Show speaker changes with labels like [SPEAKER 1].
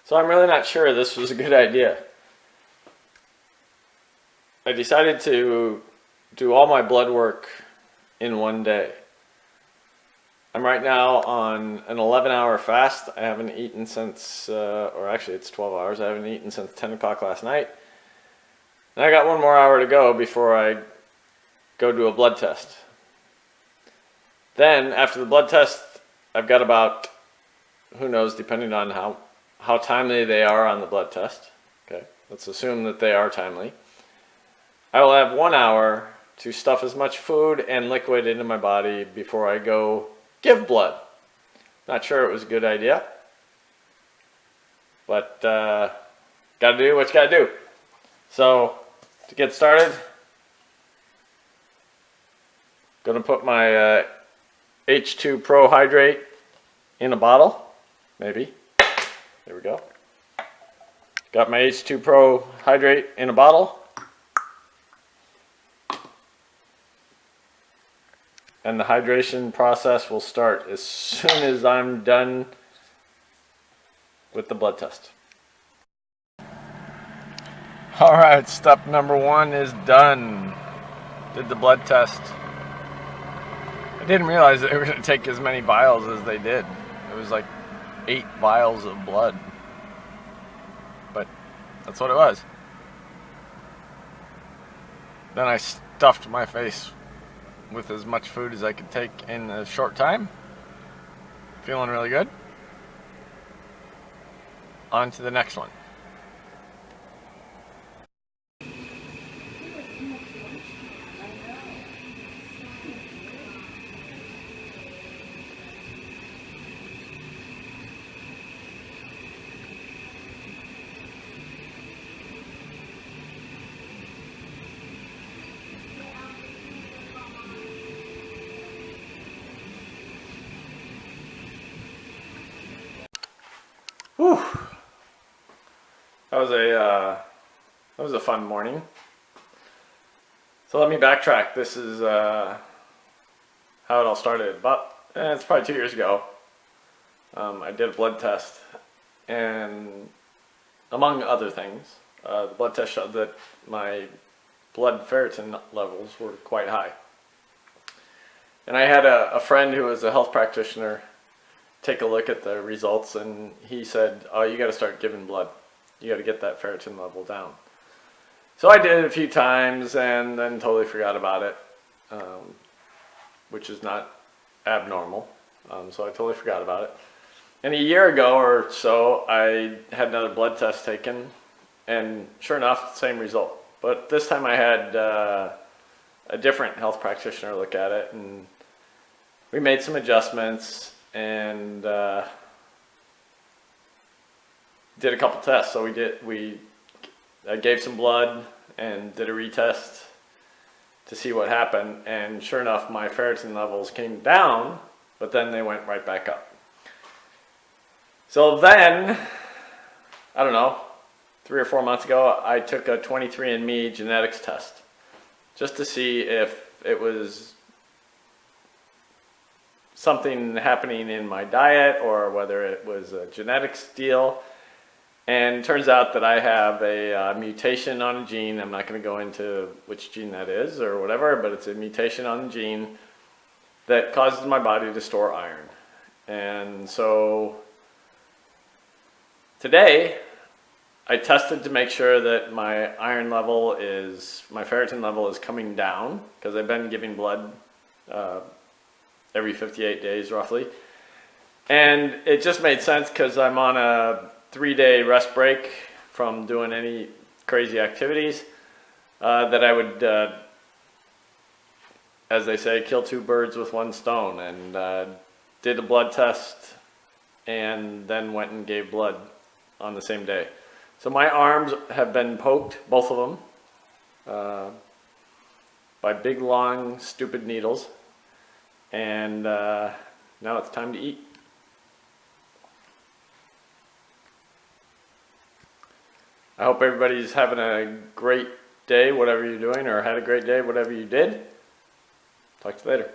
[SPEAKER 1] So I'm really not sure this was a good idea. I decided to do all my blood work in one day. I'm right now on an 11-hour fast. I haven't eaten since, or actually it's 12 hours. I haven't eaten since 10 o'clock last night. And I got one more hour to go before I go do a blood test. Then after the blood test, I've got about, who knows, depending on how timely they are on the blood test. Okay, let's assume that they are timely. I will have 1 hour to stuff as much food and liquid into my body before I go give blood. Not sure it was a good idea, but gotta do what you gotta do. So to get started, gonna put my H2 Pro Hydrate in a bottle, maybe. There we go. Got my H2 Pro Hydrate in a bottle. And the hydration process will start as soon as I'm done with the blood test. Alright, step number 1 is done. Did the blood test. I didn't realize they were going to take as many vials as they did. It was like 8 vials of blood. But that's what it was. Then I stuffed my face with as much food as I could take in a short time. Feeling really good. On to the next one. Whew. That was a fun morning. So let me backtrack. This is how it all started. It's probably 2 years ago. I did a blood test, and among other things, the blood test showed that my blood ferritin levels were quite high. And I had a friend who was a health practitioner take a look at the results, and he said, oh, you got to start giving blood. You got to get that ferritin level down. So I did it a few times and then totally forgot about it, which is not abnormal. So I totally forgot about it. And a year ago or so, I had another blood test taken, and sure enough, same result. But this time I had a different health practitioner look at it, and we made some adjustments and did a couple tests. So I gave some blood and did a retest to see what happened, and sure enough my ferritin levels came down, but then they went right back up. So then, I don't know, 3 or 4 months ago, I took a 23andMe genetics test just to see if it was something happening in my diet or whether it was a genetics deal. And it turns out that I have a mutation on a gene. I'm not going to go into which gene that is or whatever, but it's a mutation on the gene that causes my body to store iron. And so today I tested to make sure that my iron level my ferritin level is coming down, because I've been giving blood every 58 days roughly. And it just made sense because I'm on a 3-day rest break from doing any crazy activities, that I would, as they say, kill 2 birds with 1 stone, and did a blood test and then went and gave blood on the same day. So my arms have been poked, both of them, by big, long, stupid needles, and now it's time to eat. I hope everybody's having a great day, whatever you're doing, or had a great day, whatever you did. Talk to you later.